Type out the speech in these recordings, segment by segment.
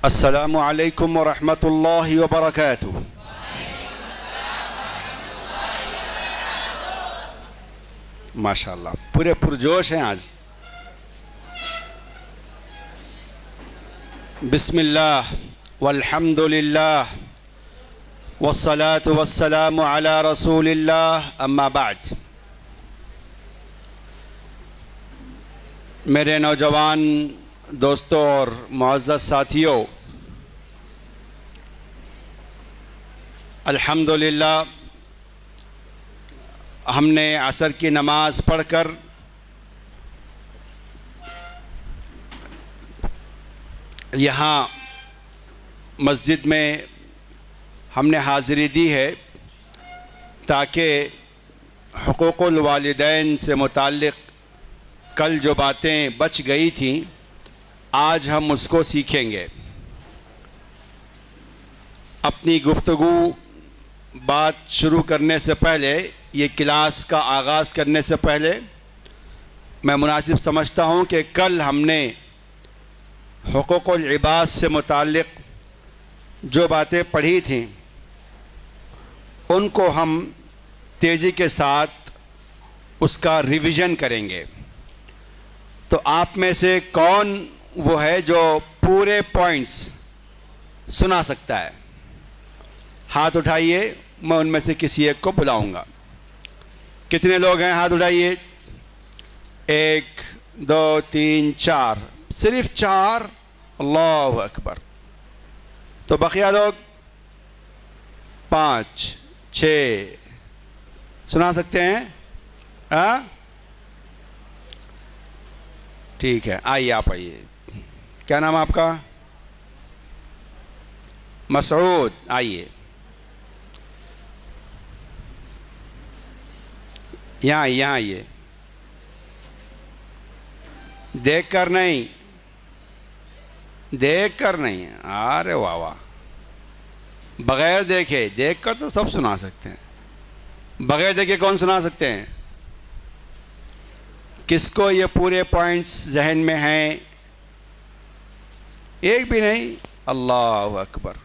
अस्सलामु अलैकुम व रहमतुल्लाहि व बरकातुहू। माशाअल्लाह पूरे पुरजोश हैं आज। बिस्मिल्लाह वल्हम्दुलिल्लाह वस्सलातु वस्सलामु अला रसूलिल्लाह अम्मा बाद। मेरे नौजवान दोस्तों और मुअज़्ज़ज़ साथियों, अल्हम्दुलिल्लाह हमने असर की नमाज़ पढ़कर यहाँ मस्जिद में हमने हाज़िरी दी है ताकि हुकूक़ुल वालिदैन से मुताल्लिक़ कल जो बातें बच गई थीं आज हम उसको सीखेंगे। अपनी गुफ्तगू बात शुरू करने से पहले, ये क्लास का आगाज़ करने से पहले मैं मुनासिब समझता हूँ कि कल हमने हुकूक़ुल इबाद से मुताल्लिक़ जो बातें पढ़ी थीं उनको हम तेज़ी के साथ उसका रिवीजन करेंगे। तो आप में से कौन वो है जो पूरे पॉइंट्स सुना सकता है? हाथ उठाइए, मैं उनमें से किसी एक को बुलाऊंगा। कितने लोग हैं? हाथ उठाइए। 1 2 3 4, सिर्फ 4। अल्लाहु अकबर। तो बकिया लोग 5 6 सुना सकते हैं? हाँ ठीक है, आइए आप आइए। क्या नाम है आपका? मसूद। आइए यहाँ आइए। देख कर नहीं, देख कर नहीं। अरे वाह वाह, बगैर देखे, देख कर तो सब सुना सकते हैं, बगैर देखे कौन सुना सकते हैं? किसको ये पूरे पॉइंट्स जहन में हैं? एक भी नहीं। अल्लाहु अकबर।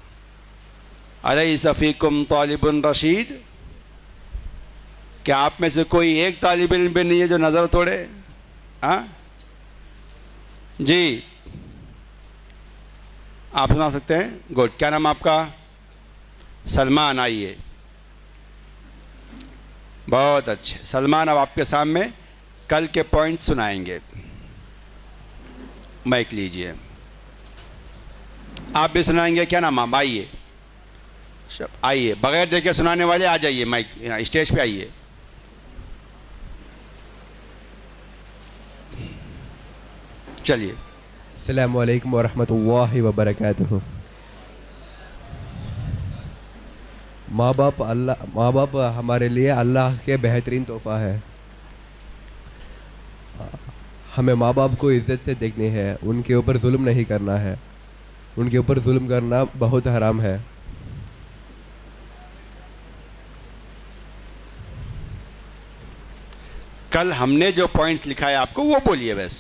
अलैसा फ़ीकुम तालिबुन रशीद। क्या आप में से कोई एक तालिब इल्म भी नहीं है जो नज़र तोड़े? हाँ जी, आप सुना सकते हैं। गुड। क्या नाम आपका? सलमान। आइए। बहुत अच्छे सलमान, अब आपके सामने कल के पॉइंट सुनाएंगे। माइक लीजिए। आप भी सुनाएंगे? क्या नाम आप? आइए आइए, बगैर देखे सुनाने वाले आ जाइए, माइक स्टेज पे आइए। चलिए। अस्सलामु अलैकुम व रहमतुल्लाहि व बरकातुहू। माँ बाप हमारे लिए अल्लाह के बेहतरीन तोहफ़ा है। हमें माँ बाप को इज़्ज़त से देखनी है, उनके ऊपर जुल्म नहीं करना है। उनके ऊपर जुल्म करना बहुत हराम है। कल हमने जो पॉइंट्स लिखा है आपको वो बोलिए बस।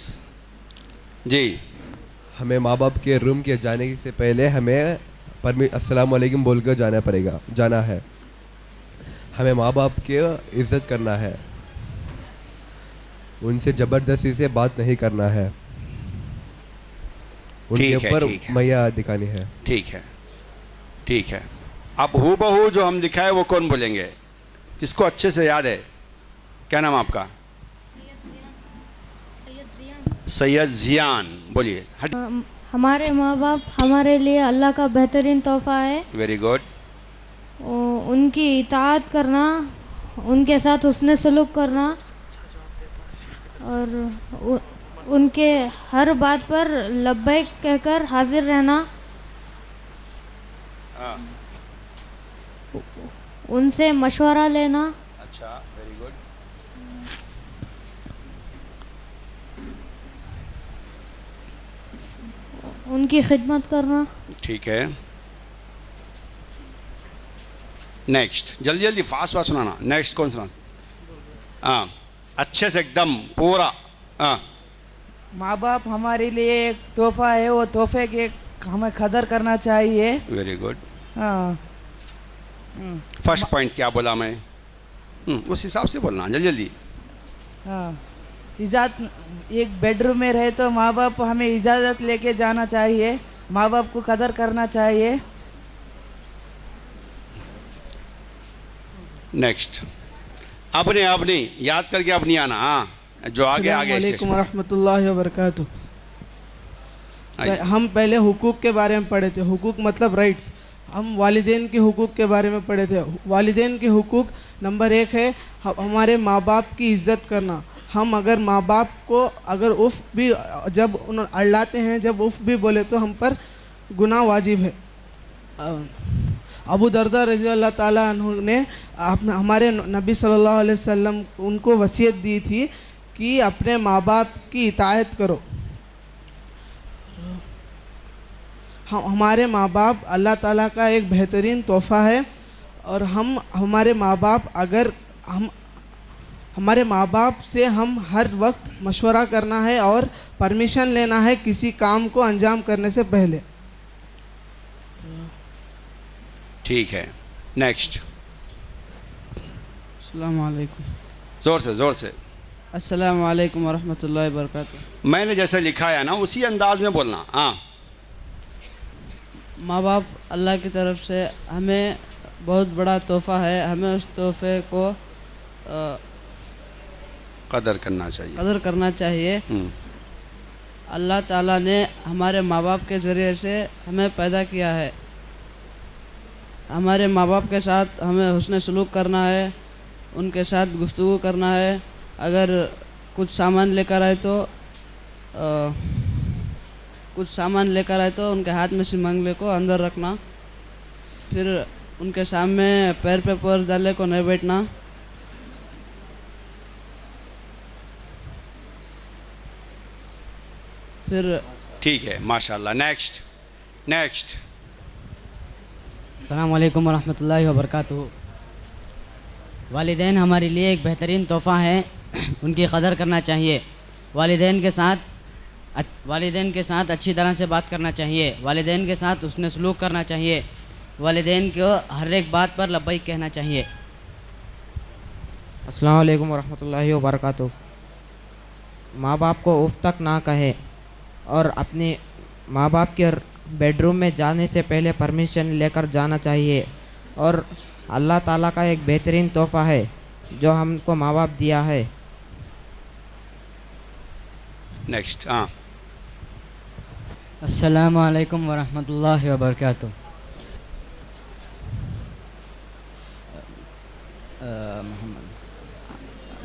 जी। हमें माँ बाप के रूम के जाने से पहले हमें अस्सलाम वालेकुम बोलकर जाना है। हमें माँ बाप की इज़्ज़त करना है, उनसे ज़बरदस्ती से बात नहीं करना है, उनके ऊपर मैया दिखानी है। ठीक है, ठीक है। अब हूबहू जो हम लिखा है वो कौन बोलेंगे, जिसको अच्छे से याद है? क्या नाम आपका? सैयद जियान। बोलिए। हमारे माँ बाप हमारे लिए अल्लाह का बेहतरीन तोहफ़ा है। Very good. उनकी इताअत करना, उनके साथ हुस्न सलूक करना और उनके हर बात पर लब्बैक कहकर हाजिर रहना, उनसे मशवरा लेना। अच्छा, वेरी गुड। उनकी खिदमत करना। ठीक है। नेक्स्ट, जल्दी जल्दी फास्ट फास्ट सुनाना। नेक्स्ट कौन सुना? हाँ, अच्छे से एकदम पूरा। हाँ। माँ बाप हमारे लिए एक तोहफ़ा है, वो तोहफे के हमें कदर करना चाहिए। Very good. हाँ, फर्स्ट पॉइंट क्या बोला मैं? उस हिसाब से बोलना जल्दी जल्दी। हाँ, इजाज़त एक बेडरूम में रहे तो माँ बाप हमें इजाज़त लेके जाना चाहिए, माँ बाप को कदर करना चाहिए। नेक्स्ट, अपने आप नहीं, याद करके अब नहीं आना। हाँ, जो आगे आगे अस्सलाम स्टेज वालेकुम वरहमतुल्लाहि वबरकातुह। आइए। हम पहले हुकूक के बारे में पढ़े थे, हुकूक मतलब राइट्स। हम वालिदैन के हुकूक के बारे में पढ़े थे। वालिदैन के हुकूक नंबर 1 है हमारे माँ बाप की इज़्ज़त करना। हम अगर माँ बाप को अगर उफ़ भी जब अल्लाते हैं, जब उफ़ भी बोले तो हम पर गुनाह वाजिब है। अबू दरदा रज़ी अल्लाह ताला अन्हु ने हमारे नबी सल्लल्लाहु अलैहि वसल्लम उनको वसीयत दी थी कि अपने माँ बाप की इताअत करो। हमारे माँ बाप अल्लाह ताला का एक बेहतरीन तोहफ़ा है और हम हमारे माँ बाप अगर हम हमारे माँ बाप से हम हर वक्त मशवरा करना है और परमिशन लेना है किसी काम को अंजाम करने से पहले। ठीक है, नेक्स्ट। अस्सलाम वालेकुम। जोर से। अस्सलाम वालेकुम वरहमतुल्लाहि वबरकातुह। मैंने जैसे लिखा है ना उसी अंदाज में बोलना। हाँ, माँ बाप अल्लाह की तरफ से हमें बहुत बड़ा तोहफ़ा है, हमें उस तोहफ़े को कदर करना चाहिए। कदर करना चाहिए। अल्लाह ताला ने हमारे माँ बाप के ज़रिए से हमें पैदा किया है। हमारे माँ बाप के साथ हमें हुस्न सलूक करना है, उनके साथ गुफ्तगू करना है। अगर कुछ सामान लेकर आए तो उनके हाथ में से मंगले को अंदर रखना, फिर उनके सामने पैर पे पैर डाले को नहीं बैठना। फिर ठीक है, माशाल्लाह। नेक्स्ट। अस्सलाम वालेकुम वरहमतुल्लाहि वबरकातुहू। वालिदैन हमारे लिए एक बेहतरीन तोहफ़ा है, उनकी कदर करना चाहिए। वालिदैन के साथ अच्छी तरह से बात करना चाहिए। वालिदैन के साथ उसने सलूक करना चाहिए। वालिदैन को हर एक बात पर लब्बैक कहना चाहिए। अस्सलाम वालेकुम वरहमतुल्लाहि वबरकातुहू। माँ बाप को उफ़ तक ना कहे और अपने माँ बाप के बेडरूम में जाने से पहले परमिशन लेकर जाना चाहिए। और अल्लाह ताला का एक बेहतरीन तोहफ़ा है जो हमको माँ बाप दिया है। नेक्स्ट। हाँ, अस्सलामु अलैकुम वरहमतुल्लाहि वबरकातुहू।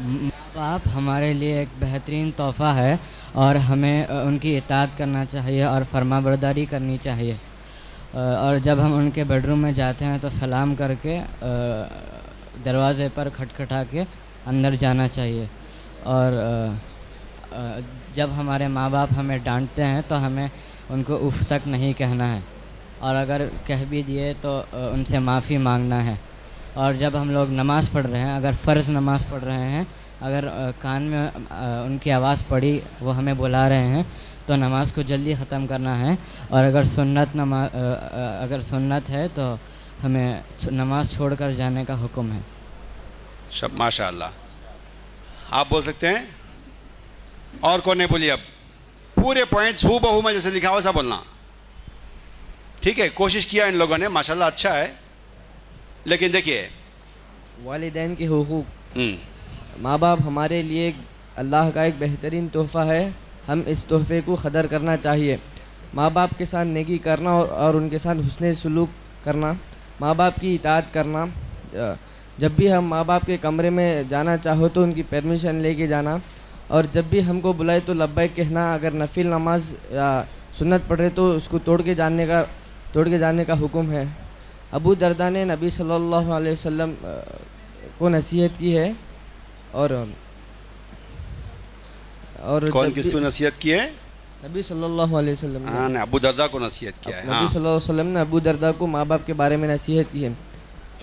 माँ बाप हमारे लिए एक बेहतरीन तोहफ़ा है और हमें उनकी इताअत करना चाहिए और फरमाबरदारी करनी चाहिए। और जब हम उनके बेडरूम में जाते हैं तो सलाम करके दरवाज़े पर खटखटा के अंदर जाना चाहिए। और जब हमारे माँ बाप हमें डांटते हैं तो हमें उनको उफ़ तक नहीं कहना है, और अगर कह भी दिए तो उनसे माफ़ी मांगना है। और जब हम लोग नमाज़ पढ़ रहे हैं, अगर फ़र्ज़ नमाज़ पढ़ रहे हैं, अगर कान में उनकी आवाज़ पड़ी, वो हमें बुला रहे हैं, तो नमाज़ को जल्दी ख़त्म करना है। और अगर सुन्नत है तो हमें नमाज़ छोड़कर जाने का हुक्म है। सब माशाल्लाह। आप बोल सकते हैं। और कौन नहीं बोलिए? अब पूरे पॉइंट्स हूँ बहू में जैसे लिखा हुआ वैसा बोलना। ठीक है, कोशिश किया इन लोगों ने, माशाल्लाह अच्छा है। लेकिन देखिए, वालिदैन के हुकूक। माँ बाप हमारे लिए अल्लाह का एक बेहतरीन तोहफ़ा है, हम इस तोहफ़े को कदर करना चाहिए। माँ बाप के साथ नेकी करना और उनके साथ हुस्न सलूक करना, माँ बाप की इताअत करना। जब भी हम माँ बाप के कमरे में जाना चाहो तो उनकी परमिशन लेके जाना, और जब भी हमको बुलाए तो लब्बैक कहना। अगर नफिल नमाज या सुन्नत पढ़े तो उसको तोड़ के जाने का हुक्म है। अबू दरदा ने नबी सल्लल्लाहु अलैहि वसल्लम को नसीहत की है। और कौन किसको नसीहत की है? नबी सल्लल्लाहु अलैहि वसल्लम ने अबू दरदा को नसीहत किया है। नबी सल्लल्लाहु अलैहि वसल्लम ने अबू दरदा को माँ बाप के बारे में नसीहत की है।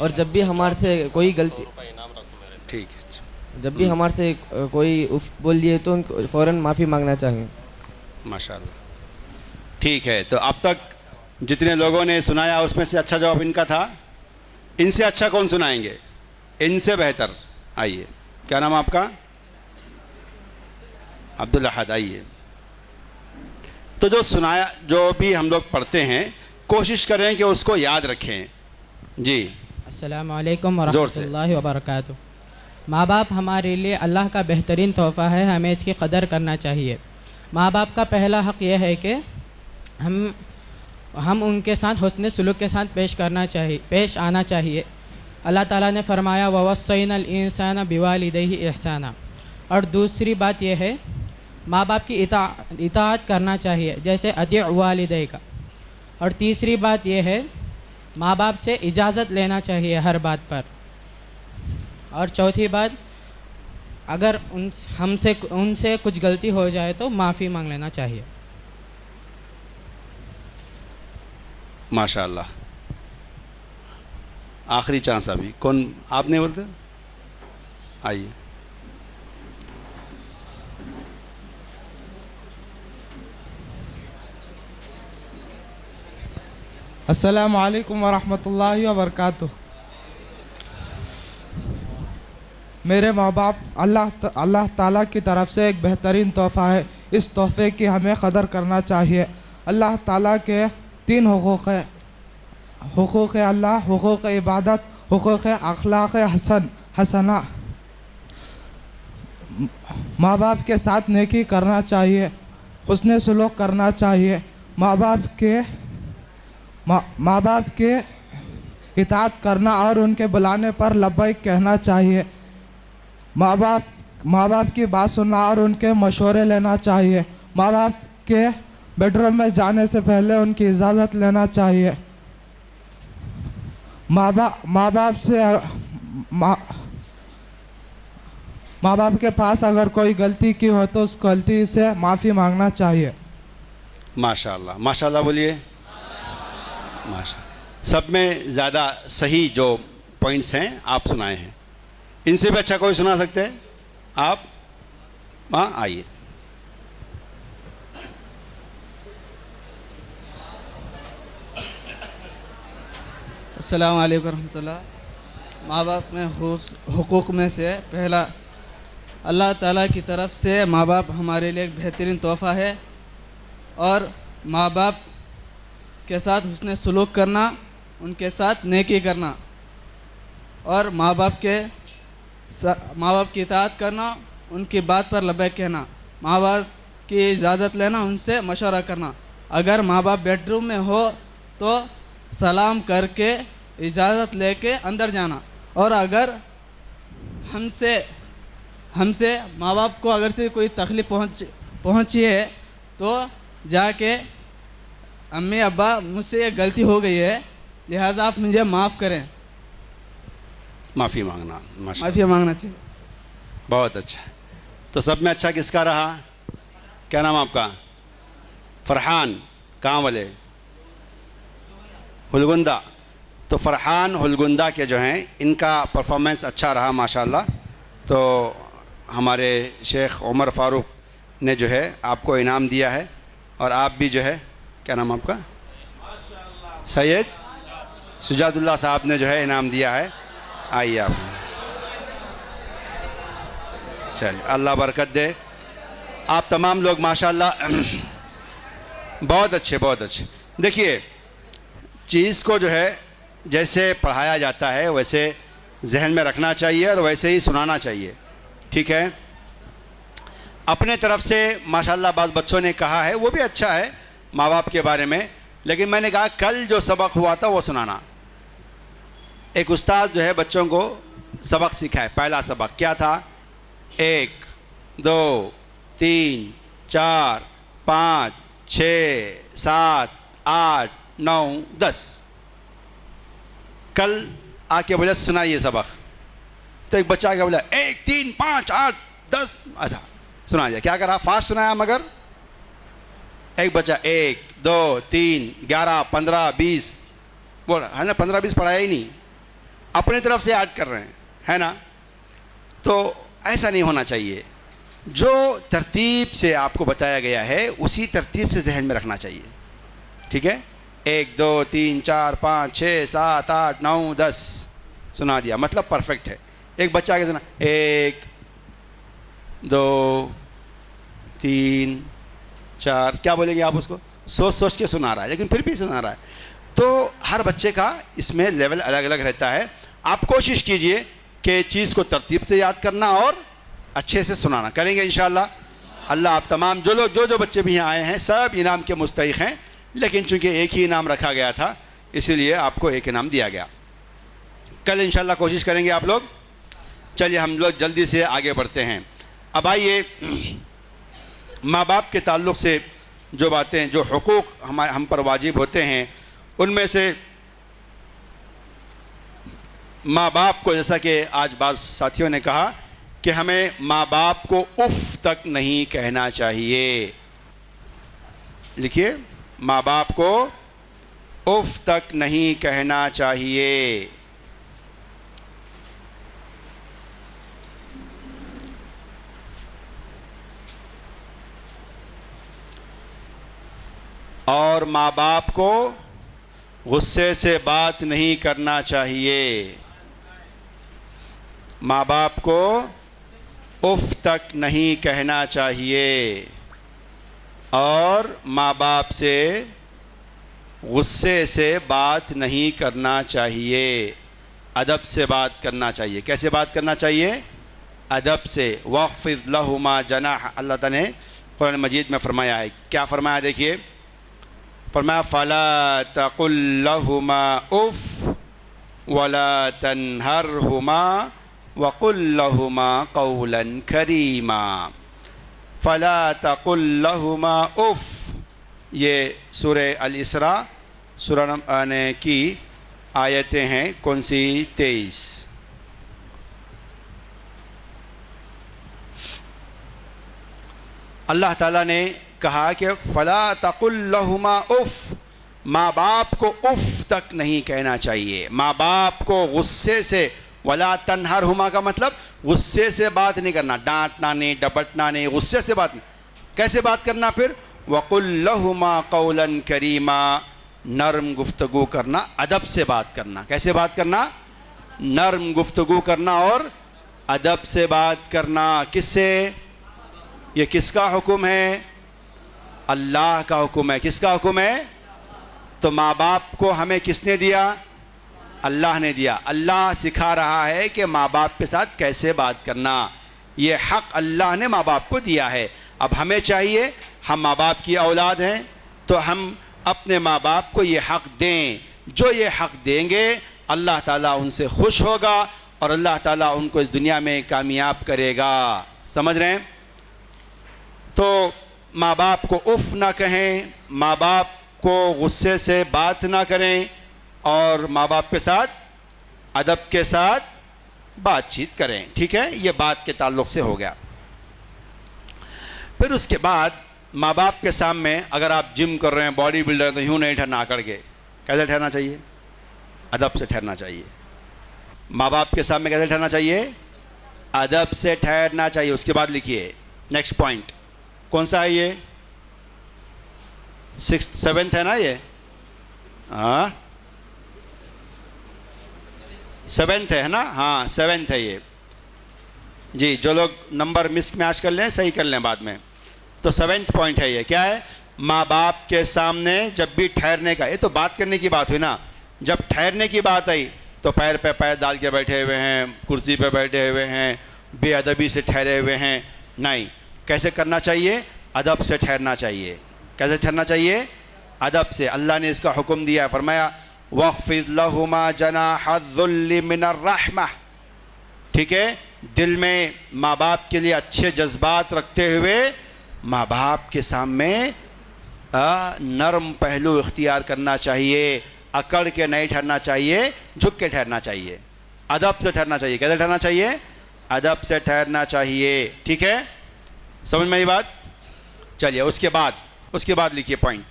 और जब भी हमारे से कोई गलती, ठीक है, जब भी हमारे से कोई उफ बोल दिए तो उनको फ़ौरन माफ़ी मांगना चाहिए। माशाल्लाह। ठीक है, तो अब तक जितने लोगों ने सुनाया उसमें से अच्छा जवाब इनका था। इनसे अच्छा कौन सुनाएंगे? इनसे बेहतर। आइए, क्या नाम आपका? अब्दुल अहद। आइए। तो जो सुनाया, जो भी हम लोग पढ़ते हैं, कोशिश करें कि उसको याद रखें। जी। अस्सलामु अलैकुम व जोर से। रहमतुल्लाहि व बरकातुहू। माँ बाप हमारे लिए अल्लाह का बेहतरीन तोहफ़ा है, हमें इसकी कदर करना चाहिए। माँ बाप का पहला हक़ यह है कि हम उनके साथ हुस्न सलूक के साथ पेश आना चाहिए। अल्लाह ताला ने फरमाया ववस्सैनल इंसाना बिवालिदैहि इहसाना। और दूसरी बात यह है, माँ बाप की इताअत करना चाहिए, जैसे अति वालिदै का। और तीसरी बात यह है, माँ बाप से इजाज़त लेना चाहिए हर बात पर। और चौथी बात, अगर उनसे कुछ गलती हो जाए तो माफ़ी मांग लेना चाहिए। माशाअल्लाह। आखिरी चांस अभी। कौन? आप नहीं बोलते? आइए। अस्सलामु अलैकुम वरहमतुल्लाहि वबरकातुहू। मेरे माँ बाप अल्लाह ताला की तरफ से एक बेहतरीन तोहफ़ा है। इस तोहफ़े की हमें कदर करना चाहिए। अल्लाह ताला के 3 हुकूक़ है। हुकूक़ अल्लाह, हुकूक़ इबादत, हुकूक़ अखलाक़ हसना। माँ बाप के साथ नेकी करना चाहिए, हुस्न सलूक करना चाहिए। माँ बाप के इताअत करना और उनके बुलाने पर लब्बैक कहना चाहिए। माँ बाप की बात सुनना और उनके मशवरे लेना चाहिए। माँ बाप के बेडरूम में जाने से पहले उनकी इजाज़त लेना चाहिए। माँ बाप के पास अगर कोई गलती की हो तो उस गलती से माफ़ी मांगना चाहिए। माशाअल्लाह। माशाअल्लाह बोलिए। माशाअल्लाह। सब में ज़्यादा सही जो पॉइंट्स हैं आप सुनाए हैं। इनसे भी अच्छा कोई सुना सकते हैं आप? हाँ, आइए। अस्सलामु अलैकुम रहमतुल्लाह। माँ बाप में हुकूक़ में से पहला, अल्लाह ताला की तरफ से माँ बाप हमारे लिए एक बेहतरीन तोहफ़ा है। और माँ बाप के साथ हुस्न सलूक करना, उनके साथ नेकी करना, और माँ बाप की इताअत करना, उनकी बात पर लब्बैक कहना, माँ बाप की इजाज़त लेना, उनसे मशवरा करना। अगर माँ बाप बेडरूम में हो तो सलाम करके इजाज़त लेके अंदर जाना। और अगर हमसे माँ बाप को अगर से कोई तकलीफ़ पहुँची है तो जाके अम्मी अब्बा मुझसे ये गलती हो गई है, लिहाजा आप मुझे माफ़ करें। माफ़ी मांगना। माफ़ी मांगना चाहिए। बहुत अच्छा। तो सब में अच्छा किसका रहा? क्या नाम आपका? फरहान। कहाँ वाले? हुलगुंदा। तो फरहान हुलगुंदा के जो हैं, इनका परफॉर्मेंस अच्छा रहा माशाल्लाह। तो हमारे शेख उमर फ़ारूक ने जो है आपको इनाम दिया है। और आप भी जो है, क्या नाम आपका? सैयद सुजातुल्लाह साहब ने जो है इनाम दिया है। आइए आप। चलिए, अल्लाह बरकत दे। आप तमाम लोग माशाल्लाह बहुत अच्छे, बहुत अच्छे। देखिए, चीज़ को जो है जैसे पढ़ाया जाता है वैसे जहन में रखना चाहिए और वैसे ही सुनाना चाहिए। ठीक है? अपने तरफ से माशाल्लाह बाज़ बच्चों ने कहा है, वो भी अच्छा है माँ बाप के बारे में। लेकिन मैंने कहा कल जो सबक हुआ था वो सुनाना। एक उस्ताद जो है बच्चों को सबक सिखाए। पहला सबक क्या था? 1 2 3 4 5 6 7 8 9 10। कल आके बोला सुनाइए सबक। तो एक बच्चा आके बोला 1 3 5 8 10 ऐसा सुना दिया। क्या करा? फास्ट सुनाया। मगर एक बच्चा 1 2 3 11 15 20 बोल है ना, 15 20 पढ़ाया ही नहीं, अपने तरफ से ऐड कर रहे हैं, है ना। तो ऐसा नहीं होना चाहिए। जो तरतीब से आपको बताया गया है उसी तरतीब से जहन में रखना चाहिए। ठीक है? 1 2 3 4 5 6 7 8 9 10 सुना दिया, मतलब परफेक्ट है। एक बच्चा आगे सुना 1 2 3 4, क्या बोलेंगे आप उसको? सोच सोच के सुना रहा है, लेकिन फिर भी सुना रहा है। तो हर बच्चे का इसमें लेवल अलग अलग रहता है। आप कोशिश कीजिए कि चीज़ को तरतीब से याद करना और अच्छे से सुनाना। करेंगे इंशाअल्लाह। अल्लाह आप तमाम जो लोग जो बच्चे भी यहाँ आए हैं सब इनाम के मुस्तहिक हैं, लेकिन चूँकि एक ही इनाम रखा गया था इसीलिए आपको एक इनाम दिया गया। कल इंशाअल्लाह कोशिश करेंगे आप लोग। चलिए हम लोग जल्दी से आगे बढ़ते हैं। अब आइए माँ बाप के ताल्लुक़ से जो बातें, जो हुकूक़ हम पर वाजिब होते हैं, उनमें से माँ बाप को, जैसा कि आज बाज़ साथियों ने कहा कि हमें माँ बाप को उफ़ तक नहीं कहना चाहिए। लिखिए, माँ बाप को उफ़ तक नहीं कहना चाहिए। और माँ बाप को गुस्से से बात नहीं करना चाहिए। माँ बाप को उफ़ तक नहीं कहना चाहिए और माँ बाप से गुस्से से बात नहीं करना चाहिए। अदब से बात करना चाहिए। कैसे बात करना चाहिए? अदब से। वक़्फ़िज़ लहुमा जनाह, अल्लाह ताला ने कुरान मजीद में फरमाया है। क्या फरमाया? देखिए, फरमाया फ़ला तक़ुल लहुमा उफ़ वला तन्हरहुमा वक़ुल लहुमा क़ौलन करीमा। फ़ला तक़ुल लहुमा उफ़, ये सूरह अल-इसरा सूरह की आयतें हैं। कौन सी? 23। अल्लाह ताला ने कहा कि फ़ला तक़ुल लहुमा उफ़, माँ बाप को उफ़ तक नहीं कहना चाहिए। माँ बाप को गुस्से से, वला तन्हरहुमा का मतलब गुस्से से बात नहीं करना, डांटना नहीं, डपटना नहीं, गुस्से से बात नहीं। कैसे बात करना फिर? वक़ुल लहुमा क़ौलन करीमा, नर्म गुफ्तगू करना, अदब से बात करना। कैसे बात करना? नर्म गुफ्तगू करना और अदब से बात करना। किससे? ये किसका हुक्म है? अल्लाह का हुक्म है। किसका हुक्म है? तो माँ बाप को हमें किसने दिया? अल्लाह ने दिया। अल्लाह सिखा रहा है कि माँ बाप के साथ कैसे बात करना। ये हक़ अल्लाह ने माँ बाप को दिया है। अब हमें चाहिए, हम माँ बाप की औलाद हैं तो हम अपने माँ बाप को ये हक़ दें। जो ये हक़ देंगे अल्लाह ताला उनसे खुश होगा और अल्लाह ताला उनको इस दुनिया में कामयाब करेगा। समझ रहे हैं? तो माँ बाप को उफ़ ना कहें, माँ बाप को गुस्से से बात ना करें और माँ बाप के साथ अदब के साथ बातचीत करें। ठीक है, ये बात के ताल्लुक़ से हो गया। फिर उसके बाद माँ बाप के सामने अगर आप जिम कर रहे हैं, बॉडी बिल्डर हैं, तो यूँ नहीं ठहरना आकर के। कैसे ठहरना चाहिए? अदब से ठहरना चाहिए। माँ बाप के सामने कैसे ठहरना चाहिए? अदब से ठहरना चाहिए। उसके बाद लिखिए नेक्स्ट पॉइंट, कौन सा है ये? 6th 7th है ना ये? हाँ 7th है ना? हाँ 7th है ये जी। जो लोग नंबर मिस मैच कर लें सही कर लें बाद में। तो 7th पॉइंट है ये। क्या है? माँ बाप के सामने जब भी ठहरने का, ये तो बात करने की बात हुई ना, जब ठहरने की बात आई तो पैर पे पैर डाल के बैठे हुए हैं, कुर्सी पे बैठे हुए हैं, बेअदबी से ठहरे हुए हैं, नहीं। कैसे करना चाहिए? अदब से ठहरना चाहिए। कैसे ठहरना चाहिए? अदब से। अल्लाह ने इसका हुक्म दिया, फरमाया वक़्फ़िज़ लहुमा जनाहज़ुल्लि मिनर रहमा। ठीक है, दिल में माँ बाप के लिए अच्छे जज्बात रखते हुए माँ बाप के सामने नरम पहलू इख्तियार करना चाहिए। अकड़ के नहीं ठहरना चाहिए, झुक के ठहरना चाहिए, अदब से ठहरना चाहिए। कैसे ठहरना चाहिए? अदब से ठहरना चाहिए। ठीक है, समझ में ये बात? चलिए उसके बाद लिखिए पॉइंट,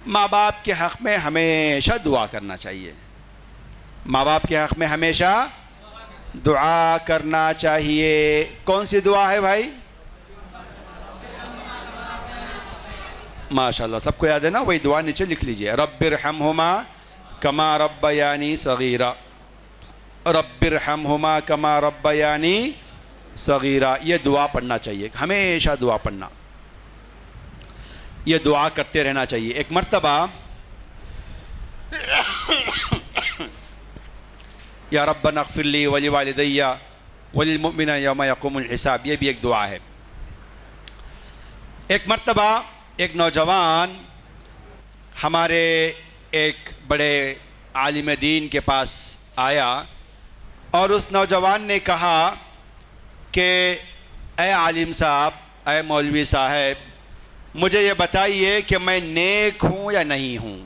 माँ बाप के हक़ में हमेशा दुआ करना चाहिए। माँ बाप के हक़ में हमेशा दुआ करना चाहिए। कौन सी दुआ है भाई? माशाल्लाह, सबको याद है ना? वही दुआ नीचे लिख लीजिए, रब्बिरहमहुमा कमा रब्बयानी सगीरा, रब्बिरहमहुमा कमा रब्बयानी सगीरा। ये दुआ पढ़ना चाहिए, हमेशा दुआ पढ़ना, ये दुआ करते रहना चाहिए। एक मर्तबा या रब्बना अग़फ़िरली वली वालिदैया वलिल मुमिनीना यौमा यक़ूमुल हिसाब, ये भी एक दुआ है। एक मर्तबा एक नौजवान हमारे एक बड़े आलिम दीन के पास आया और उस नौजवान ने कहा कि ए आलिम साहब, ए मौलवी साहब, मुझे ये बताइए कि मैं नेक हूँ या नहीं हूँ,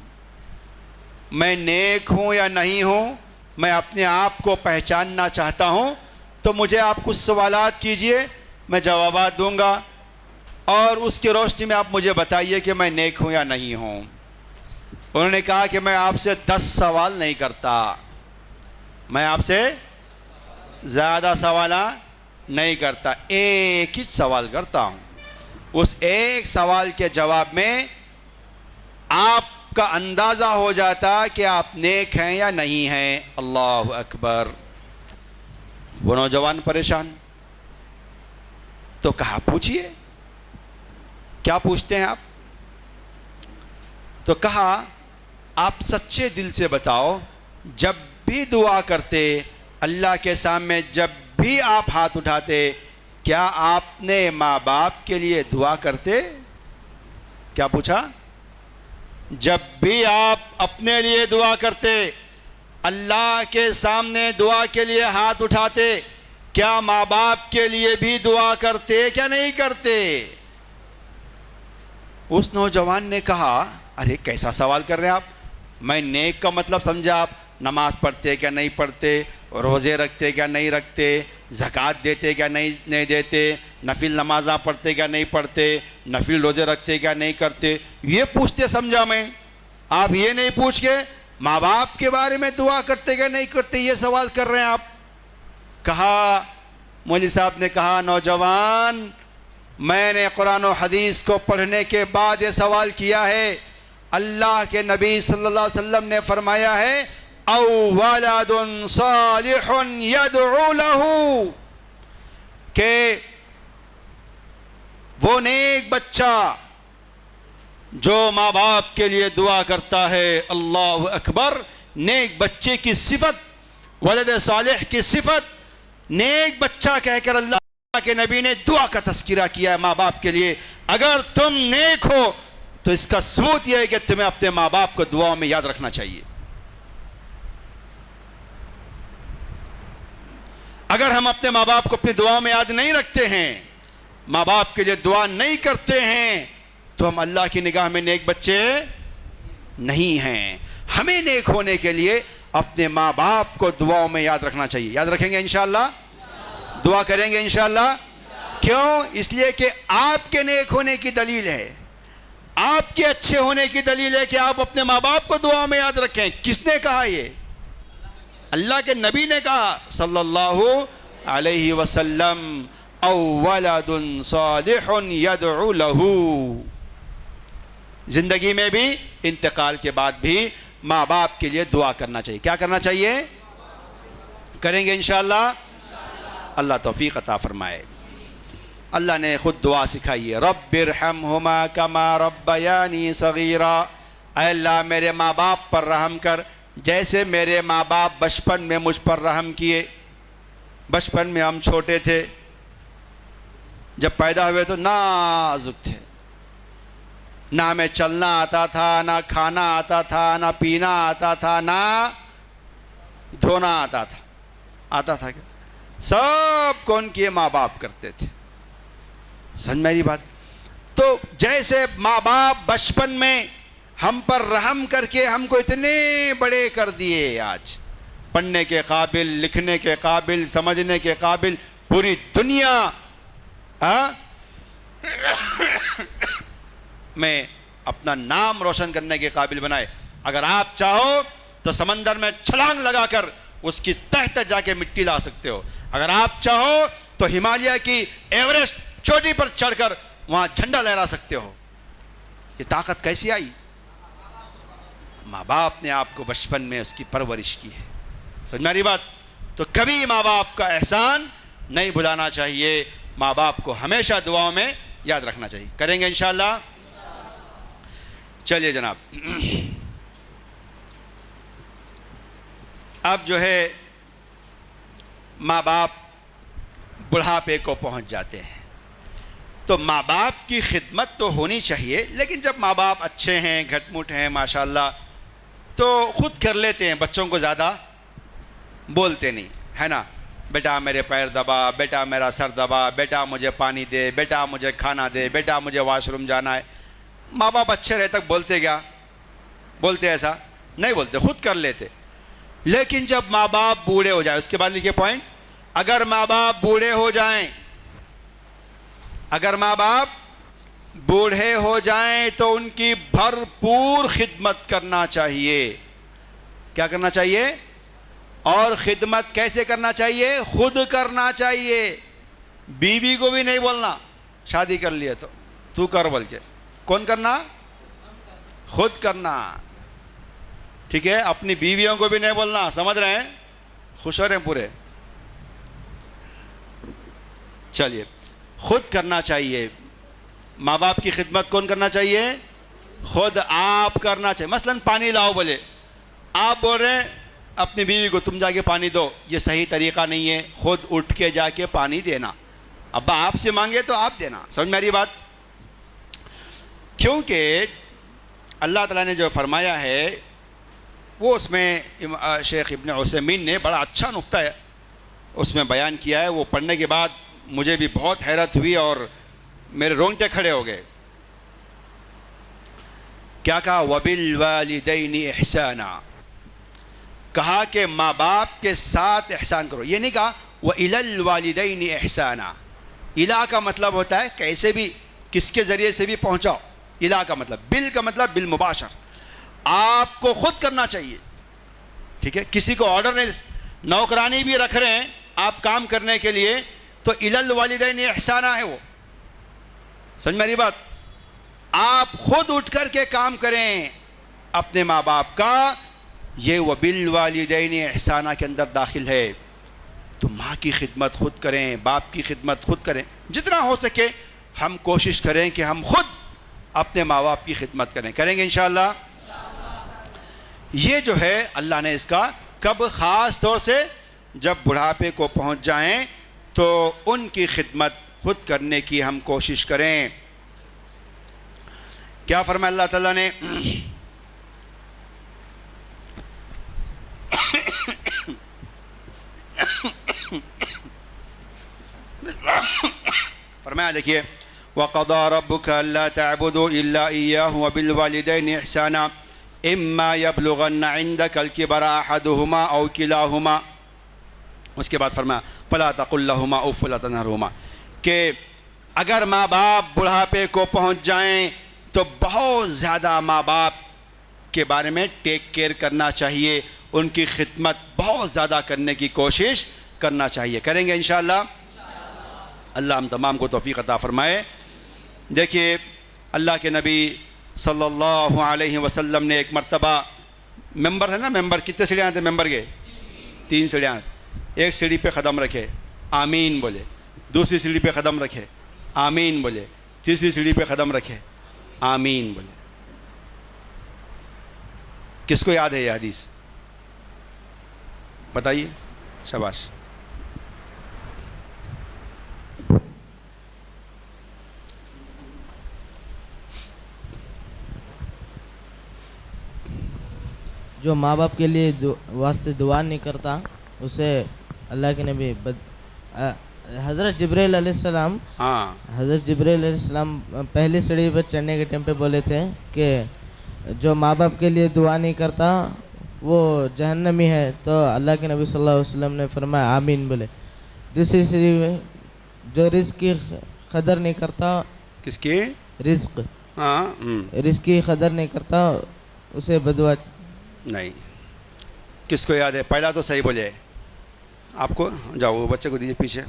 मैं नेक हूँ या नहीं हूँ, मैं अपने आप को पहचानना चाहता हूँ, तो मुझे आप कुछ सवालात कीजिए, मैं जवाबात दूंगा और उसकी रोशनी में आप मुझे बताइए कि मैं नेक हूँ या नहीं हूँ। उन्होंने कहा कि मैं आपसे 10 सवाल नहीं करता, मैं आपसे ज़्यादा सवाल नहीं करता, एक ही सवाल करता हूँ। उस एक सवाल के जवाब में आपका अंदाज़ा हो जाता कि आप नेक हैं या नहीं हैं। अल्लाह अकबर। वो नौजवान परेशान, तो कहा पूछिए क्या पूछते हैं आप? तो कहा आप सच्चे दिल से बताओ, जब भी दुआ करते अल्लाह के सामने, जब भी आप हाथ उठाते, क्या आपने माँ बाप के लिए दुआ करते? क्या पूछा? जब भी आप अपने लिए दुआ करते, अल्लाह के सामने दुआ के लिए हाथ उठाते, क्या माँ बाप के लिए भी दुआ करते क्या नहीं करते? उस नौजवान ने कहा, अरे कैसा सवाल कर रहे हैं आप, मैं नेक का मतलब समझा आप, नमाज पढ़ते क्या नहीं पढ़ते, रोज़े रखते क्या नहीं रखते, ज़कात देते क्या नहीं देते, नफिल नमाज़ा पढ़ते क्या नहीं पढ़ते, नफिल रोज़े रखते क्या नहीं करते, ये पूछते समझा मैं। आप ये नहीं पूछ के माँ बाप के बारे में दुआ करते क्या नहीं करते, ये सवाल कर रहे हैं आप। कहा, मौलवी साहब ने कहा, नौजवान, मैंने कुरान और हदीस को पढ़ने के बाद ये सवाल किया है। अल्लाह के नबी सल्लल्लाहु अलैहि वसल्लम ने फरमाया है, औ वलदुन सालिहुन यदउ लहू, के वो नेक बच्चा जो माँ बाप के लिए दुआ करता है। अल्लाह अकबर। नेक बच्चे की सिफत, वलद सालिह की सिफत, नेक बच्चा कहकर अल्लाह के नबी ने दुआ का तस्किरा किया है माँ बाप के लिए। अगर तुम नेक हो तो इसका सबूत यह है कि तुम्हें अपने माँ बाप को दुआओं में याद रखना चाहिए। अगर हम अपने माँ बाप को अपनी दुआओं में याद नहीं रखते हैं, माँ बाप के लिए दुआ नहीं करते हैं, तो हम अल्लाह की निगाह में नेक बच्चे नहीं हैं। हमें नेक होने के लिए अपने माँ बाप को दुआओं में याद रखना चाहिए। याद रखेंगे इंशाअल्लाह, दुआ करेंगे इंशाअल्लाह। क्यों? इसलिए कि आपके नेक होने की दलील है, आपके अच्छे होने की दलील है कि आप अपने माँ बाप को दुआओं में याद रखें। किसने कहा? ये अल्लाह के नबी ने कहा सल्लल्लाहु अलैहि वसल्लम, औ वलदुन सालिहुन यदउ लहू। जिंदगी में भी, इंतकाल के बाद भी माँ बाप के लिए दुआ करना चाहिए। क्या करना चाहिए? करेंगे इंशाअल्लाह। अल्लाह तौफीक अता फरमाए। अल्लाह ने खुद दुआ सिखाई है, रब्बिरहमहुमा कमा रब्बयानी सगीरा। अल्लाह मेरे माँ बाप पर रहम कर जैसे मेरे माँ बाप बचपन में मुझ पर रहम किए। बचपन में हम छोटे थे, जब पैदा हुए तो नाजुक थे, ना हमें चलना आता था, ना खाना आता था, ना पीना आता था, ना धोना आता था क्या? सब कौन किए? माँ बाप करते थे। समझ मेरी बात? तो जैसे माँ बाप बचपन में हम पर रहम करके हमको इतने बड़े कर दिए, आज पढ़ने के काबिल, लिखने के काबिल, समझने के काबिल, पूरी दुनिया में अपना नाम रोशन करने के काबिल बनाए। अगर आप चाहो तो समंदर में छलांग लगाकर उसकी तह तक जाके मिट्टी ला सकते हो। अगर आप चाहो तो हिमालय की एवरेस्ट चोटी पर चढ़कर वहां झंडा लहरा सकते हो। ये ताकत कैसी आई? माँ बाप ने आपको बचपन में उसकी परवरिश की है। समझ में आ रही बात? तो कभी माँ बाप का एहसान नहीं भुलाना चाहिए, माँ बाप को हमेशा दुआओं में याद रखना चाहिए। करेंगे इंशाअल्लाह। चलिए जनाब, अब जो है माँ बाप बुढ़ापे को पहुंच जाते हैं, तो माँ बाप की खिदमत तो होनी चाहिए, लेकिन जब माँ बाप अच्छे हैं, घटमुट हैं माशाल्लाह, तो खुद कर लेते हैं, बच्चों को ज़्यादा बोलते नहीं, है ना। बेटा मेरे पैर दबा, बेटा मेरा सर दबा, बेटा मुझे पानी दे, बेटा मुझे खाना दे, बेटा मुझे वॉशरूम जाना है। माँ बाप अच्छे रहे तक बोलते क्या? बोलते ऐसा नहीं बोलते, खुद कर लेते। लेकिन जब माँ बाप बूढ़े हो जाए, उसके बाद लिखिए पॉइंट, अगर माँ बाप बूढ़े हो जाएं, अगर माँ बाप बूढ़े हो जाएं तो उनकी भरपूर खिदमत करना चाहिए। क्या करना चाहिए? और खिदमत कैसे करना चाहिए? खुद करना चाहिए। बीवी को भी नहीं बोलना शादी कर लिए तो तू कर बोल के, कौन करना? खुद करना, ठीक है। अपनी बीवियों को भी नहीं बोलना, समझ रहे हैं? खुश हो रहे हैं पूरे? चलिए, खुद करना चाहिए। माँ बाप की खिदमत कौन करना चाहिए? खुद आप करना चाहिए। मसलन पानी लाओ बोले, आप बोल रहे हैं अपनी बीवी को तुम जाके पानी दो, ये सही तरीक़ा नहीं है, खुद उठ के जाके पानी देना। अब्बा आपसे मांगे तो आप देना। समझ मेरी बात? क्योंकि अल्लाह ताला ने जो फरमाया है वो उसमें शेख इब्न उसैमीन ने बड़ा अच्छा नुक्ता है उसमें बयान किया है। वो पढ़ने के बाद मुझे भी बहुत हैरत हुई और मेरे रोंगटे खड़े हो गए। क्या कहा? वबिल वालिदैनि इहसाना, कहा कि माँ बाप के साथ एहसान करो। ये नहीं कहा व इलल वालिदैनि इहसाना। इला का मतलब होता है कैसे भी, किसके ज़रिए से भी पहुँचाओ। इला का मतलब, बिल का मतलब बिल मुबाशर, आपको खुद करना चाहिए, ठीक है। किसी को ऑर्डर नहीं, नौकरानी भी रख रहे हैं आप काम करने के लिए, तो इलल वालिदैन एहसाना है वो। समझ मेरी बात? आप खुद उठ कर के काम करें अपने माँ बाप का, ये व बिल वालिदैन एहसाना के अंदर दाखिल है। तो माँ की खिदमत खुद करें, बाप की खिदमत खुद करें। जितना हो सके हम कोशिश करें कि हम खुद अपने माँ बाप की खिदमत करें। करेंगे इंशाअल्लाह। ये जो है अल्लाह ने इसका कब, ख़ास तौर से जब बुढ़ापे को पहुँच जाएं तो उनकी खिदमत खुद करने की हम कोशिश करें। क्या फरमाया अल्लाह ताला ने? फरमाया, देखिए, वक़ज़ा रब्बुका अल्ला तअबुदू इल्ला इय्याहु व बिल वालिदैनि इहसाना इम्मा यबलुगन्ना इंदकल किबरा अहदुहुमा औ किलाहुमा। उसके बाद फरमाया फला तक़ुल लहुमा उफ़ वला तनहरहुमा, कि अगर माँ बाप बुढ़ापे को पहुँच जाएं तो बहुत ज़्यादा माँ बाप के बारे में टेक केयर करना चाहिए, उनकी खिदमत बहुत ज़्यादा करने की कोशिश करना चाहिए। करेंगे इंशाअल्लाह। अल्लाह हम तमाम को तौफ़ीक़ अता फ़रमाए। देखिए, अल्लाह के नबी सल्लल्लाहु अलैहि वसल्लम ने एक मर्तबा, मेंबर है ना, मेंबर कितने सीढ़ियाँ थे मेंबर के? 3 सीढ़ियाँ। एक सीढ़ी पे क़दम रखे, आमीन बोले। दूसरी सीढ़ी पे क़दम रखे, आमीन बोले। तीसरी सीढ़ी पे क़दम रखे, आमीन बोले। किसको याद है ये हदीस? बताइए। शाबाश। जो माँ बाप के लिए वास्ते दुआ नहीं करता उसे अल्लाह के नबी हज़रत जिब्रील अलैहिस्सलाम, हज़रत जिब्रील अलैहिस्सलाम पहली सीढ़ी पर चढ़ने के टाइम पे बोले थे कि जो माँ बाप के लिए दुआ नहीं करता वो जहन्नमी है। तो अल्लाह के नबी सल्लल्लाहु अलैहि वसल्लम ने फरमाया आमीन बोले। दूसरी सीढ़ी में जो रिज़्क़ की कदर नहीं करता, किसकी? रिज़्क़। रिज़्क़ की कदर नहीं करता उसे बदुआ नहीं। किसको याद है? पहला तो सही बोले आपको। जाओ वो बच्चे को दीजिए पीछे।